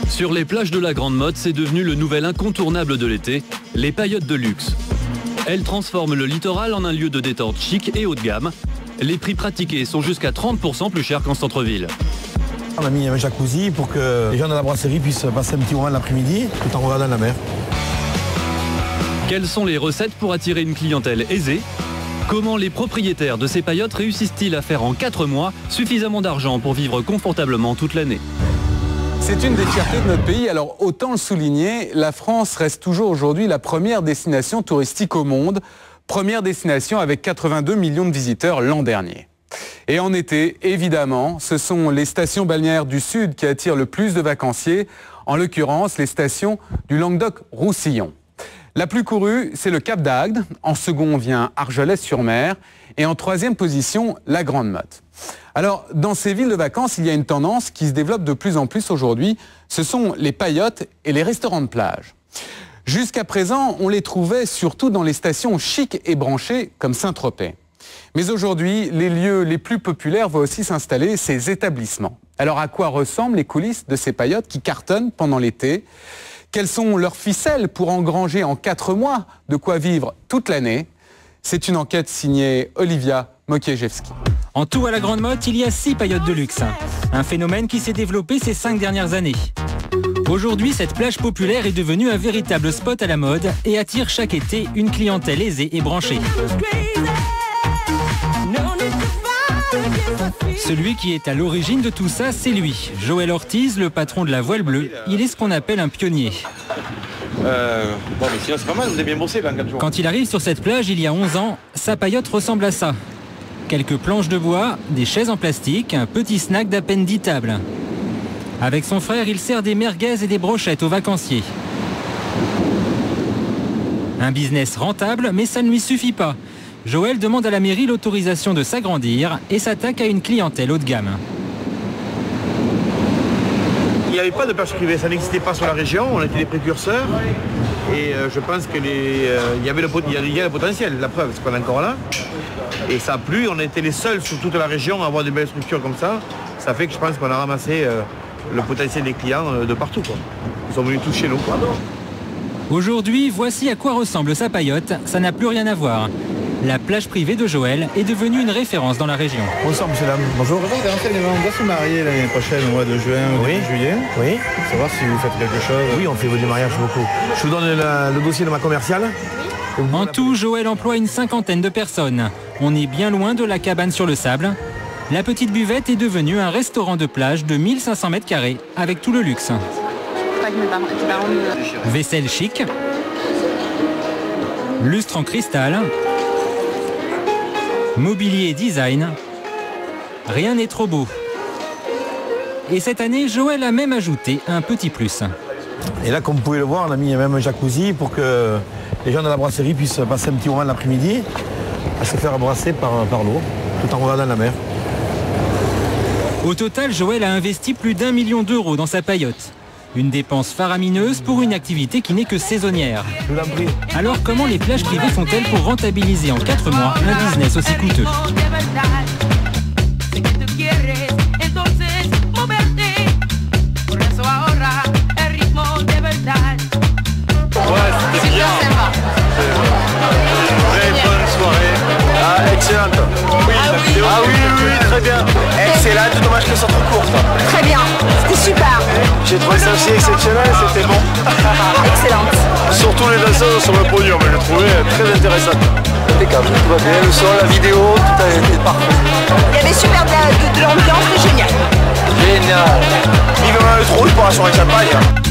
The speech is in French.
Sur les plages de la Grande Motte, c'est devenu le nouvel incontournable de l'été, les paillotes de luxe. Elles transforment le littoral en un lieu de détente chic et haut de gamme. Les prix pratiqués sont jusqu'à 30% plus chers qu'en centre-ville. On a mis un jacuzzi pour que les gens de la brasserie puissent passer un petit moment l'après-midi tout en regardant la mer. Quelles sont les recettes pour attirer une clientèle aisée? Comment les propriétaires de ces paillotes réussissent-ils à faire en 4 mois suffisamment d'argent pour vivre confortablement toute l'année? C'est une des fiertés de notre pays, alors autant le souligner, la France reste toujours aujourd'hui la première destination touristique au monde, première destination avec 82 millions de visiteurs l'an dernier. Et en été, évidemment, ce sont les stations balnéaires du Sud qui attirent le plus de vacanciers, en l'occurrence les stations du Languedoc-Roussillon. La plus courue, c'est le Cap d'Agde, en second vient Argelès-sur-Mer, et en troisième position, la Grande Motte. Alors, dans ces villes de vacances, il y a une tendance qui se développe de plus en plus aujourd'hui, ce sont les paillotes et les restaurants de plage. Jusqu'à présent, on les trouvait surtout dans les stations chics et branchées comme Saint-Tropez. Mais aujourd'hui, les lieux les plus populaires voient aussi s'installer ces établissements. Alors à quoi ressemblent les coulisses de ces paillotes qui cartonnent pendant l'été? Quelles sont leurs ficelles pour engranger en 4 mois de quoi vivre toute l'année? C'est une enquête signée Olivia Mokiejewski. En tout, à la Grande Motte, il y a 6 paillotes de luxe. Un phénomène qui s'est développé ces 5 dernières années. Aujourd'hui, cette plage populaire est devenue un véritable spot à la mode et attire chaque été une clientèle aisée et branchée. Celui qui est à l'origine de tout ça, c'est lui. Joël Ortiz, le patron de la Voile Bleue. Il est ce qu'on appelle un pionnier. Bon, mais sinon c'est pas mal, vous avez bien bossé là en 4 jours. Quand il arrive sur cette plage il y a 11 ans, sa paillote ressemble à ça. Quelques planches de bois, des chaises en plastique, un petit snack d'à peine 10 tables. Avec son frère, il sert des merguez et des brochettes aux vacanciers. Un business rentable, mais ça ne lui suffit pas. Joël demande à la mairie l'autorisation de s'agrandir et s'attaque à une clientèle haut de gamme. Il n'y avait pas de plage privée, ça n'existait pas sur la région, on était des précurseurs. Et je pense qu'il y a le potentiel, la preuve, c'est qu'on est encore là. Et ça a plu, on était les seuls sur toute la région à avoir des belles structures comme ça. Ça fait que je pense qu'on a ramassé le potentiel des clients de partout, quoi. Ils sont venus tous chez nous, quoi. Aujourd'hui, voici à quoi ressemble sa paillote, ça n'a plus rien à voir. La plage privée de Joël est devenue une référence dans la région. Bonsoir, monsieur, dame. Bonjour. Bonjour, on doit se marier l'année prochaine, au mois de juin ou début juillet. Oui. Pour savoir si vous faites quelque chose. Oui, on fait des mariages beaucoup. Je vous donne le dossier de ma commerciale. En tout, Joël emploie une 50aine de personnes. On est bien loin de la cabane sur le sable. La petite buvette est devenue un restaurant de plage de 1500 mètres carrés avec tout le luxe. Vaisselle chic, lustre en cristal, mobilier design, rien n'est trop beau. Et cette année, Joël a même ajouté un petit plus. Et là, comme vous pouvez le voir, on a mis même un jacuzzi pour que les gens de la brasserie puissent passer un petit moment l'après-midi à se faire brasser par l'eau, tout en regardant la mer. Au total, Joël a investi plus d'1 million d'euros dans sa paillote. Une dépense faramineuse pour une activité qui n'est que saisonnière. Je vous en prie. Alors comment les plages privées font-elles pour rentabiliser en 4 mois un business aussi coûteux? C'était bien. Très bonne soirée. Ah, excellente. Oui, Ah oui, très bien. Excellente, dommage qu'elle soit trop courte. Très bien, c'était super. J'ai trouvé ça aussi exceptionnel, c'était bon. Excellente. Surtout les danseurs sur le podium, je l'ai trouvé très intéressante. Impeccable, tout va bien, le son, la vidéo, tout a été parfait. Il y avait super de l'ambiance, c'était génial. Génial. Vivement le trou pour la soirée champagne.